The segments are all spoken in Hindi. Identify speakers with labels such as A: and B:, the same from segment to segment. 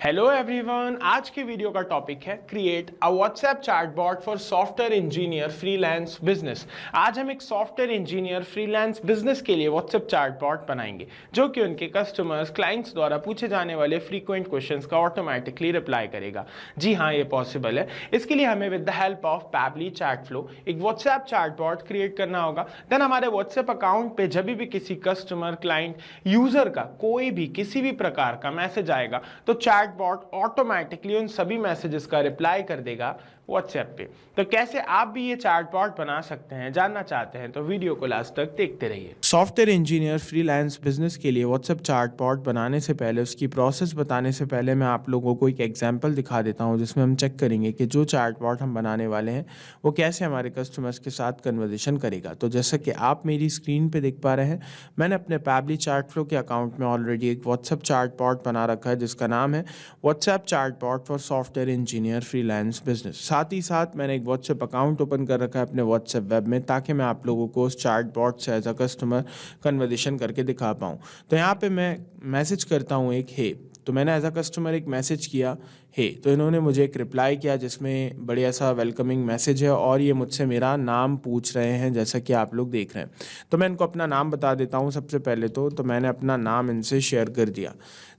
A: हेलो एवरीवन, आज के वीडियो का टॉपिक है create a WhatsApp chatbot for software engineer freelance business. आज हम एक सॉफ्टवेयर इंजीनियर फ्रीलांस बिजनेस के लिए व्हाट्सएप चैटबॉट बनाएंगे जो कि उनके कस्टमर्स क्लाइंट्स द्वारा पूछे जाने वाले फ्रीक्वेंट क्वेश्चंस का ऑटोमेटिकली रिप्लाई करेगा। जी हाँ, ये पॉसिबल है। इसके लिए हमें with the help of Pabbly chat flow एक व्हाट्सएप चैटबॉट क्रिएट करना होगा। देन हमारे व्हाट्सएप अकाउंट पे जब भी किसी कस्टमर क्लाइंट यूजर का कोई भी किसी भी प्रकार का मैसेज आएगा तो चैटबॉट ऑटोमेटिकली उन सभी मैसेजेस का रिप्लाई कर देगा व्हाट्सएप पे। तो कैसे आप भी ये चैटबॉट बना सकते हैं, जानना चाहते हैं तो वीडियो को लास्ट तक देखते रहिए। सॉफ्टवेयर इंजीनियर फ्रीलांस बिजनेस के लिए व्हाट्सएप चैटबॉट बनाने से पहले, उसकी प्रोसेस बताने से पहले मैं आप लोगों को एक एग्जांपल दिखा देता हूं जिसमें हम चेक करेंगे कि जो चैटबॉट हम बनाने वाले हैं वो कैसे हमारे कस्टमर्स के साथ कन्वर्सेशन करेगा। तो जैसा कि आप मेरी स्क्रीन पे देख पा रहे हैं, मैंने अपने पैबली चैट फ्लो के अकाउंट में ऑलरेडी एक व्हाट्सएप चैटबॉट बना रखा है जिसका नाम है WhatsApp chatbot for software engineer freelance business. साथ ही साथ मैंने एक व्हाट्सएप अकाउंट ओपन कर रखा है अपने व्हाट्सएप वेब में ताकि मैं आप लोगों को उस चैटबॉट से एज अ कस्टमर कन्वर्सेशन करके दिखा पाऊँ। तो यहाँ पे मैं मैसेज करता हूँ एक हे, तो मैंने एज अ कस्टमर एक मैसेज किया हे, तो इन्होंने मुझे एक रिप्लाई किया जिसमें बढ़िया सा वेलकमिंग मैसेज है और ये मुझसे मेरा नाम पूछ रहे हैं जैसा कि आप लोग देख रहे हैं। तो मैं इनको अपना नाम बता देता हूँ सबसे पहले तो मैंने अपना नाम इनसे शेयर कर दिया।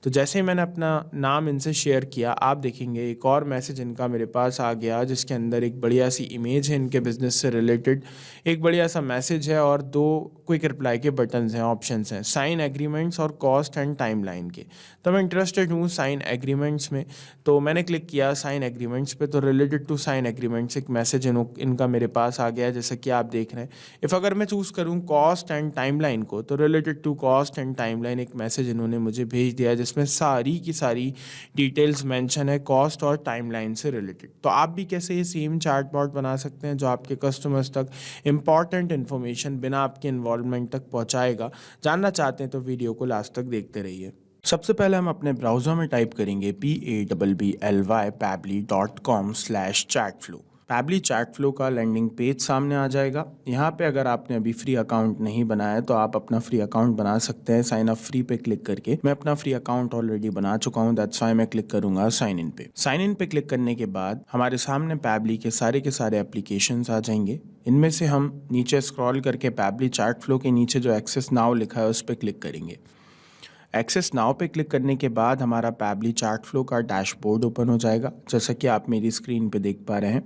A: तो जैसे ही मैंने अपना नाम इनसे शेयर किया, आप देखेंगे एक और मैसेज इनका मेरे पास आ गया जिसके अंदर एक बढ़िया सी इमेज है इनके बिजनेस से रिलेटेड, एक बढ़िया सा मैसेज है और दो क्विक रिप्लाई के बटन्स हैं, ऑप्शंस हैं, साइन एग्रीमेंट्स और कॉस्ट एंड टाइमलाइन के। तो मैं इंटरेस्टेड हूँ साइन एग्रीमेंट्स में, तो मैंने क्लिक किया साइन एग्रीमेंट्स पे। तो रिलेटेड टू साइन एग्रीमेंट्स एक मैसेज इनका मेरे पास आ गया जैसा कि आप देख रहे हैं। इफ़ अगर मैं चूज़ करूँ कॉस्ट एंड टाइमलाइन को, तो related to cost and timeline एक मैसेज इन्होंने मुझे भेज दिया जिसमें सारी की सारी डिटेल्स मेंशन है कॉस्ट और टाइमलाइन से रिलेटेड। तो आप भी कैसे ये सेम चैटबॉट बना सकते हैं जो आपके कस्टमर्स तक इंपॉर्टेंट इन्फॉर्मेशन बिना आपके इन्वॉल्वमेंट तक पहुंचाएगा। जानना चाहते हैं तो वीडियो को लास्ट तक देखते रहिए। सबसे पहले हम अपने ब्राउज़र में टाइप करेंगे pabbly.com/chatflow। पैबली चैट फ्लो का लैंडिंग पेज सामने आ जाएगा। यहाँ पे अगर आपने अभी फ्री अकाउंट नहीं बनाया है तो आप अपना फ्री अकाउंट बना सकते हैं साइन अप फ्री पे क्लिक करके। मैं अपना फ्री अकाउंट ऑलरेडी बना चुका हूँ, दैट्स व्हाई मैं क्लिक करूंगा साइन इन पे। साइन इन पे क्लिक करने के बाद हमारे सामने पैबली के सारे एप्लीकेशंस आ जाएंगे। इनमें से हम नीचे स्क्रॉल करके पैबली चैट फ्लो के नीचे जो एक्सेस नाउ लिखा है उस पर क्लिक करेंगे। एक्सेस नाउ पे क्लिक करने के बाद हमारा पैबली चैट फ्लो का डैशबोर्ड ओपन हो जाएगा जैसा कि आप मेरी स्क्रीन पे देख पा रहे हैं।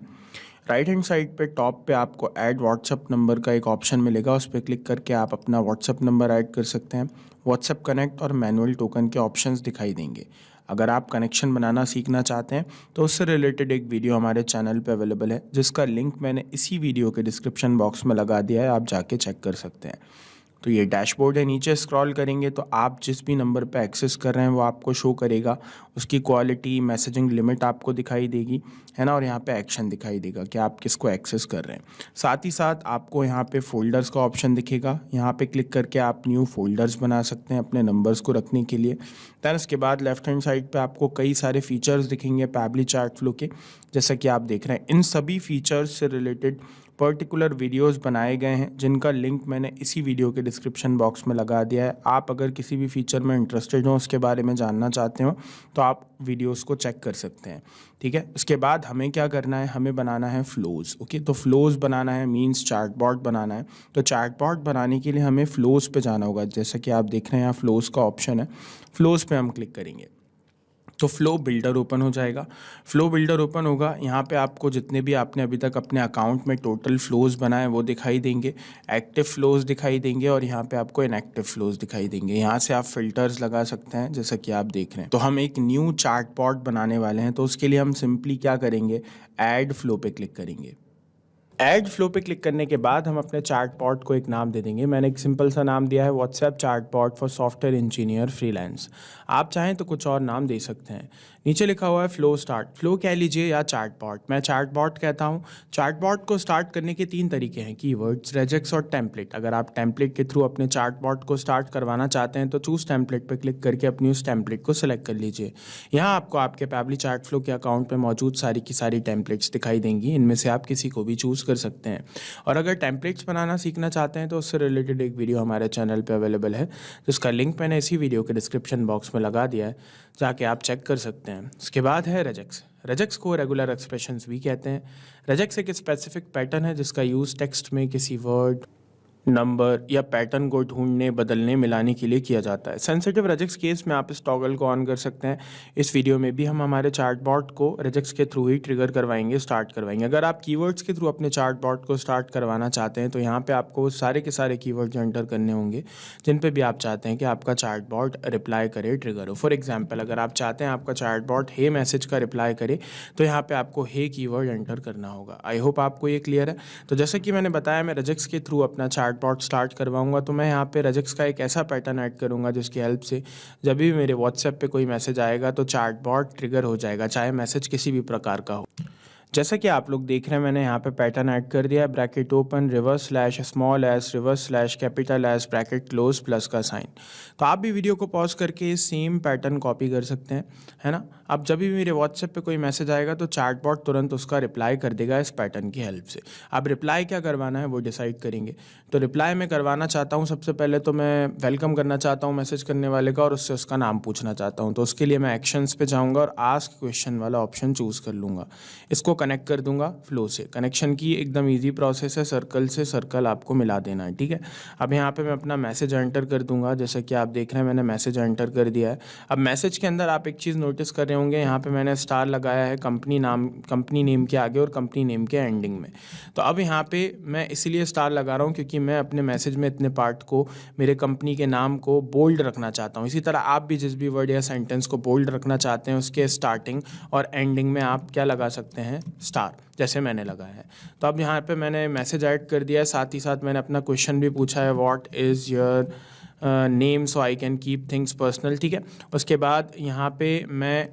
A: राइट हैंड साइड पे टॉप पे आपको ऐड व्हाट्सएप नंबर का एक ऑप्शन मिलेगा, उस पर क्लिक करके आप अपना व्हाट्सएप नंबर ऐड कर सकते हैं। व्हाट्सएप कनेक्ट और मैनुअल टोकन के ऑप्शंस दिखाई देंगे। अगर आप कनेक्शन बनाना सीखना चाहते हैं तो उससे रिलेटेड एक वीडियो हमारे चैनल पे अवेलेबल है जिसका लिंक मैंने इसी वीडियो के डिस्क्रिप्शन बॉक्स में लगा दिया है, आप जाके चेक कर सकते हैं। तो ये डैशबोर्ड है, नीचे स्क्रॉल करेंगे तो आप जिस भी नंबर पे एक्सेस कर रहे हैं वो आपको शो करेगा, उसकी क्वालिटी, मैसेजिंग लिमिट आपको दिखाई देगी, है ना, और यहाँ पे एक्शन दिखाई देगा कि आप किसको एक्सेस कर रहे हैं। साथ ही साथ आपको यहाँ पे फोल्डर्स का ऑप्शन दिखेगा, यहाँ पे क्लिक करके आप न्यू फोल्डर्स बना सकते हैं अपने नंबर्स को रखने के लिए। दैन उसके बाद लेफ्ट हैंड साइड पे आपको कई सारे फीचर्स दिखेंगे पैबली चैट फ्लो के, जैसा कि आप देख रहे हैं। इन सभी फीचर्स से रिलेटेड पर्टिकुलर वीडियोस बनाए गए हैं जिनका लिंक मैंने इसी वीडियो के डिस्क्रिप्शन बॉक्स में लगा दिया है। आप अगर किसी भी फीचर में इंटरेस्टेड हो, उसके बारे में जानना चाहते हो तो आप वीडियोस को चेक कर सकते हैं, ठीक है। उसके बाद हमें क्या करना है, हमें बनाना है फ्लोज। ओके, तो फ्लोज बनाना है मींस चैटबॉट बनाना है। तो चैटबॉट बनाने के लिए हमें फ्लोज पे जाना होगा, जैसा कि आप देख रहे हैं यहाँ फ्लोज का ऑप्शन है। फ्लोज पे हम क्लिक करेंगे तो फ्लो बिल्डर ओपन हो जाएगा। फ्लो बिल्डर ओपन होगा, यहाँ पे आपको जितने भी आपने अभी तक अपने अकाउंट में टोटल फ्लोज बनाए वो दिखाई देंगे, एक्टिव फ्लोज दिखाई देंगे और यहाँ पे आपको इनएक्टिव फ्लोज दिखाई देंगे। यहाँ से आप फिल्टर्स लगा सकते हैं जैसा कि आप देख रहे हैं। तो हम एक न्यू चैटबॉट बनाने वाले हैं, तो उसके लिए हम सिंपली क्या करेंगे, ऐड फ्लो पे क्लिक करेंगे। ऐड फ्लो पे क्लिक करने के बाद हम अपने चैटबॉट को एक नाम दे देंगे। मैंने एक सिंपल सा नाम दिया है WhatsApp chatbot for software engineer freelance. आप चाहें तो कुछ और नाम दे सकते हैं। नीचे लिखा हुआ है फ्लो स्टार्ट, फ्लो कह लीजिए या चैटबॉट, मैं चैटबॉट कहता हूँ। चैटबॉट को स्टार्ट करने के 3 तरीके हैं, कीवर्ड्स, रेजेक्स और टेम्पलेट। अगर आप टेम्पलेट के थ्रू अपने चैटबॉट को स्टार्ट करवाना चाहते हैं तो चूज टेम्पलेट पर क्लिक करके अपनी उस टेम्पलेट को सिलेक्ट कर लीजिए। यहाँ आपको आपके पैबली चैट फ्लो के अकाउंट पर मौजूद सारी की सारी टेम्पलेट्स दिखाई देंगी, इनमें से आप किसी को भी चूज़ कर सकते हैं। और अगर टेम्पलेट्स बनाना सीखना चाहते हैं तो उससे रिलेटेड एक वीडियो हमारे चैनल पे अवेलेबल है, जिसका लिंक मैंने इसी वीडियो के डिस्क्रिप्शन बॉक्स में लगा दिया है, जाके आप चेक कर सकते हैं। उसके बाद है रेजेक्स। रेजेक्स को रेगुलर एक्सप्रेशंस भी कहते हैं। रेजेक्स एक स्पेसिफिक पैटर्न है जिसका यूज़ टेक्स्ट में किसी वर्ड, नंबर या पैटर्न को ढूंढने, बदलने, मिलाने के लिए किया जाता है। सेंसिटिव रेजेक्स केस में आप इस टॉगल को ऑन कर सकते हैं। इस वीडियो में भी हम हमारे चार्टबॉट को रेजेक्स के थ्रू ही ट्रिगर करवाएंगे, स्टार्ट करवाएंगे। अगर आप कीवर्ड्स के थ्रू अपने चार्टबॉट को स्टार्ट करवाना चाहते हैं तो यहाँ पे आपको सारे के सारे कीवर्ड्स एंटर करने होंगे जिन पे भी आप चाहते हैं कि आपका चार्टबॉट रिप्लाई करे, ट्रिगर हो। फॉर एग्जाम्पल, अगर आप चाहते हैं आपका चार्टबॉट हे मैसेज का रिप्लाई करे तो यहाँ पे आपको हे कीवर्ड एंटर करना होगा। आई होप आपको ये क्लियर है। तो जैसे कि मैंने बताया, मैं रेजेक्स के थ्रू अपना चार्टबॉट स्टार्ट करवाऊंगा, तो मैं यहाँ पे रेजेक्स का एक ऐसा पैटर्न ऐड करूंगा जिसकी हेल्प से जब भी मेरे व्हाट्सएप पे कोई मैसेज आएगा तो चार्टबॉट ट्रिगर हो जाएगा, चाहे मैसेज किसी भी प्रकार का हो। जैसा कि आप लोग देख रहे हैं, मैंने यहाँ पे पैटर्न ऐड कर दिया है। Bracket open, reverse slash, small S, reverse slash, capital S, bracket close, plus का साइन। तो आप भी वीडियो को पॉज करके सेम पैटर्न कॉपी कर सकते हैं, है ना। अब जब भी मेरे व्हाट्सएप पे कोई मैसेज आएगा तो चार्टबॉट तुरंत उसका रिप्लाई कर देगा इस पैटर्न की हेल्प से। अब रिप्लाई क्या करवाना है वो डिसाइड करेंगे। तो रिप्लाई मैं करवाना चाहता हूँ, सबसे पहले तो मैं वेलकम करना चाहता हूँ मैसेज करने वाले का और उससे उसका नाम पूछना चाहता हूँ। तो उसके लिए मैं एक्शंस पे जाऊँगा और आस्क क्वेश्चन वाला ऑप्शन चूज़ कर लूँगा। इसको कनेक्ट कर दूंगा फ्लो से। कनेक्शन की एकदम इजी प्रोसेस है, सर्कल से सर्कल आपको मिला देना है, ठीक है। अब यहाँ पे मैं अपना मैसेज एंटर कर दूंगा। जैसा कि आप देख रहे हैं, मैंने मैसेज एंटर कर दिया है। अब मैसेज के अंदर आप एक चीज़ नोटिस कर रहे होंगे, यहाँ पे मैंने स्टार लगाया है कंपनी नेम के आगे और कंपनी नेम के एंडिंग में। तो अब यहाँ पे मैं इसीलिए स्टार लगा रहा हूँ क्योंकि मैं अपने मैसेज में इतने पार्ट को, मेरे कंपनी के नाम को बोल्ड रखना चाहता हूँ। इसी तरह आप भी जिस भी वर्ड या सेंटेंस को बोल्ड रखना चाहते हैं उसके स्टार्टिंग और एंडिंग में आप क्या लगा सकते हैं, स्टार, जैसे मैंने लगाया है। तो अब यहाँ पे मैंने मैसेज ऐड कर दिया है, साथ ही साथ मैंने अपना क्वेश्चन भी पूछा है, what is your name so I can keep things personal, ठीक है। उसके बाद यहाँ पे मैं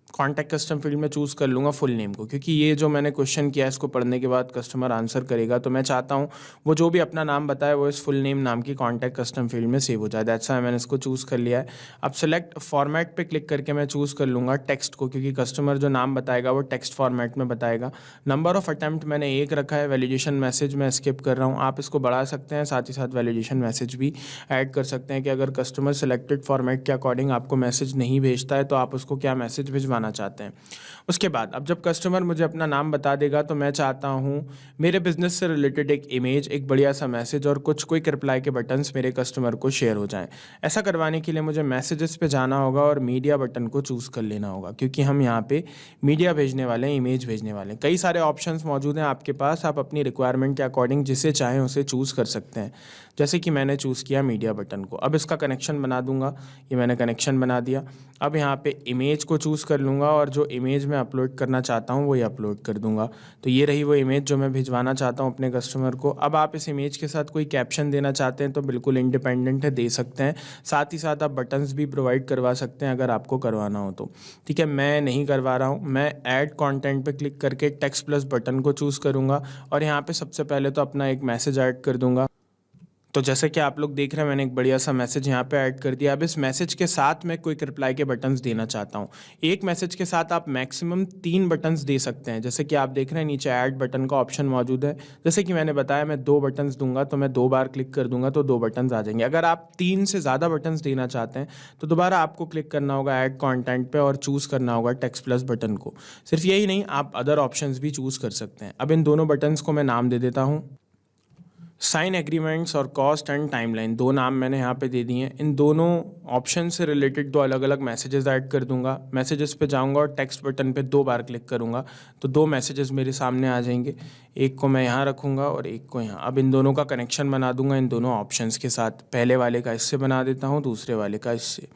A: कॉन्टैक्ट कस्टम फील्ड में चूज़ कर लूँगा फुल नेम को, क्योंकि ये जो मैंने क्वेश्चन किया है इसको पढ़ने के बाद कस्टमर आंसर करेगा, तो मैं चाहता हूँ वो जो भी अपना नाम बताए वो इस फुल नेम नाम की कॉन्टैक्ट कस्टम फील्ड में सेव हो जाए। दैट्स व्हाई मैंने इसको चूज़ कर लिया है। अब सेलेक्ट फॉर्मेट पे क्लिक करके मैं चूज़ कर लूँगा टेक्स्ट को, क्योंकि कस्टमर जो नाम बताएगा वो टेक्स्ट फॉर्मेट में बताएगा। नंबर ऑफ अटैम्प्ट मैंने 1 रखा है। वैलिडेशन मैसेज मैं स्किप कर रहा हूँ, आप इसको बढ़ा सकते हैं। साथ ही साथ वैलिडेशन मैसेज भी ऐड कर सकते हैं कि अगर कस्टमर सेलेक्टेड फॉर्मेट के अकॉर्डिंग आपको मैसेज नहीं भेजता है तो आप उसको क्या मैसेज भिजवाना चाहते हैं। उसके बाद अब जब कस्टमर मुझे अपना नाम बता देगा तो मैं चाहता हूँ मेरे बिजनेस से रिलेटेड एक इमेज, एक बढ़िया सा मैसेज और कुछ क्विक रिप्लाई के बटन्स मेरे कस्टमर को शेयर हो जाएं। ऐसा करवाने के लिए मुझे मैसेजेस पे जाना होगा और मीडिया बटन को चूज़ कर लेना होगा, क्योंकि हम यहाँ पे मीडिया भेजने वाले हैं, इमेज भेजने वाले हैं। कई सारे ऑप्शंस मौजूद हैं आपके पास, आप अपनी रिक्वायरमेंट के अकॉर्डिंग जिसे चाहें उसे चूज़ कर सकते हैं। जैसे कि मैंने चूज़ किया मीडिया बटन को। अब इसका कनेक्शन बना दूंगा, ये मैंने कनेक्शन बना दिया। अब यहाँ पे इमेज को चूज़ कर लूँगा और जो इमेज मैं अपलोड करना चाहता हूँ वो ये अपलोड कर दूंगा। तो ये रही वो इमेज जो मैं भिजवाना चाहता हूँ अपने कस्टमर को। अब आप इस इमेज के साथ कोई कैप्शन देना चाहते हैं तो बिल्कुल इंडिपेंडेंट है, दे सकते हैं। साथ ही साथ आप बटन्स भी प्रोवाइड करवा सकते हैं अगर आपको करवाना हो तो, ठीक है। मैं नहीं करवा रहा हूँ, मैं ऐड कॉन्टेंट पर क्लिक करके टेक्स्ट प्लस बटन को चूज़ करूँगा और यहाँ पर सबसे पहले तो अपना एक मैसेज ऐड कर दूँगा। तो जैसे कि आप लोग देख रहे हैं, मैंने एक बढ़िया सा मैसेज यहाँ पे ऐड कर दिया। अब इस मैसेज के साथ मैं क्विक रिप्लाई के बटन्स देना चाहता हूँ। एक मैसेज के साथ आप मैक्सिमम 3 बटन्स दे सकते हैं। जैसे कि आप देख रहे हैं नीचे ऐड बटन का ऑप्शन मौजूद है। जैसे कि मैंने बताया मैं 2 बटन्स दूंगा, तो मैं 2 बार क्लिक कर दूंगा तो 2 बटन्स आ जाएंगे। अगर आप 3 से ज़्यादा बटन्स देना चाहते हैं तो दोबारा आपको क्लिक करना होगा ऐड कॉन्टेंट पर और चूज़ करना होगा टेक्स्ट प्लस बटन को। सिर्फ यही नहीं, आप अदर ऑप्शन भी चूज़ कर सकते हैं। अब इन दोनों बटन्स को मैं नाम दे देता हूँ, साइन एग्रीमेंट्स और कॉस्ट एंड टाइमलाइन, 2 नाम मैंने यहाँ पे दे दिए हैं। इन दोनों ऑप्शन से रिलेटेड 2 अलग अलग मैसेजेस ऐड कर दूंगा। मैसेजेस पे जाऊंगा और टेक्स्ट बटन पे 2 बार क्लिक करूंगा तो 2 मैसेजेस मेरे सामने आ जाएंगे। एक को मैं यहाँ रखूंगा और एक को यहाँ। अब इन दोनों का कनेक्शन बना दूंगा इन दोनों ऑप्शंस के साथ। पहले वाले का इससे बना देता हूँ, दूसरे वाले का इससे।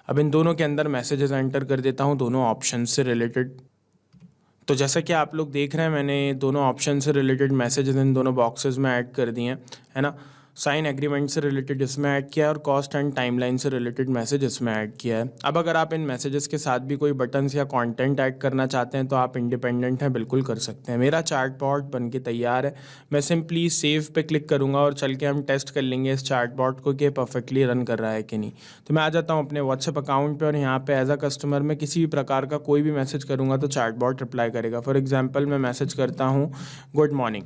A: अब इन दोनों के अंदर मैसेजेस एंटर कर देता हूँ दोनों ऑप्शन से रिलेटेड। तो जैसा कि आप लोग देख रहे हैं, मैंने दोनों ऑप्शन से रिलेटेड मैसेजेस इन दोनों बॉक्सेस में ऐड कर दिए हैं, है ना। साइन एग्रीमेंट से रिलेटेड इसमें ऐड किया है और कॉस्ट एंड टाइमलाइन से रिलेटेड मैसेज इसमें ऐड किया है। अब अगर आप इन मैसेजेस के साथ भी कोई बटन्स या कंटेंट ऐड करना चाहते हैं तो आप इंडिपेंडेंट हैं, बिल्कुल कर सकते हैं। मेरा चार्टबॉट बन के तैयार है। मैं सिंपली सेव पे क्लिक करूँगा और चल के हम टेस्ट कर लेंगे इस चार्टबॉट को कि परफेक्टली रन कर रहा है कि नहीं। तो मैं आ जाता हूँ अपने व्हाट्सएप अकाउंट पर और यहाँ पर एज अ कस्टमर मैं किसी भी प्रकार का कोई भी मैसेज करूँगा तो चार्टबॉट रिप्लाई करेगा। फॉर एग्जाम्पल मैं मैसेज करता हूँ गुड मॉर्निंग,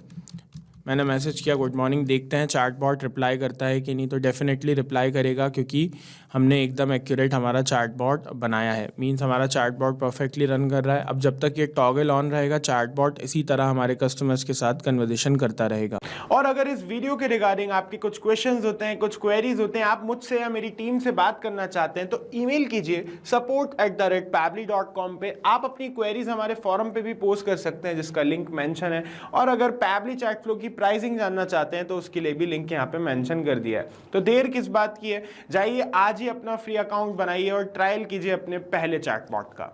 A: मैंने मैसेज किया गुड मॉर्निंग, देखते हैं चैटबॉट रिप्लाई करता है कि नहीं। तो डेफिनेटली रिप्लाई करेगा क्योंकि हमने एकदम एक्यूरेट हमारा चैटबॉट बनाया है। मींस हमारा चैटबॉट परफेक्टली रन कर रहा है। अब जब तक ये टॉगल ऑन रहेगा, चैटबॉट इसी तरह हमारे कस्टमर्स के साथ कन्वर्सेशन करता रहेगा।
B: और अगर इस वीडियो के रिगार्डिंग आपके कुछ क्वेश्चंस होते हैं, कुछ क्वेरीज होते हैं, आप मुझसे या मेरी टीम से बात करना चाहते हैं, तो ईमेल कीजिए support@pabbly.com पे। आप अपनी क्वेरीज हमारे फॉरम पे भी पोस्ट कर सकते हैं जिसका लिंक मेंशन है। और अगर पैबली चैट फ्लो की प्राइसिंग जानना चाहते हैं तो उसके लिए भी लिंक यहाँ पे मेंशन कर दिया है। तो देर किस बात की है, जाइए आज ही अपना फ्री अकाउंट बनाइए और ट्रायल कीजिए अपने पहले चैटबॉट का।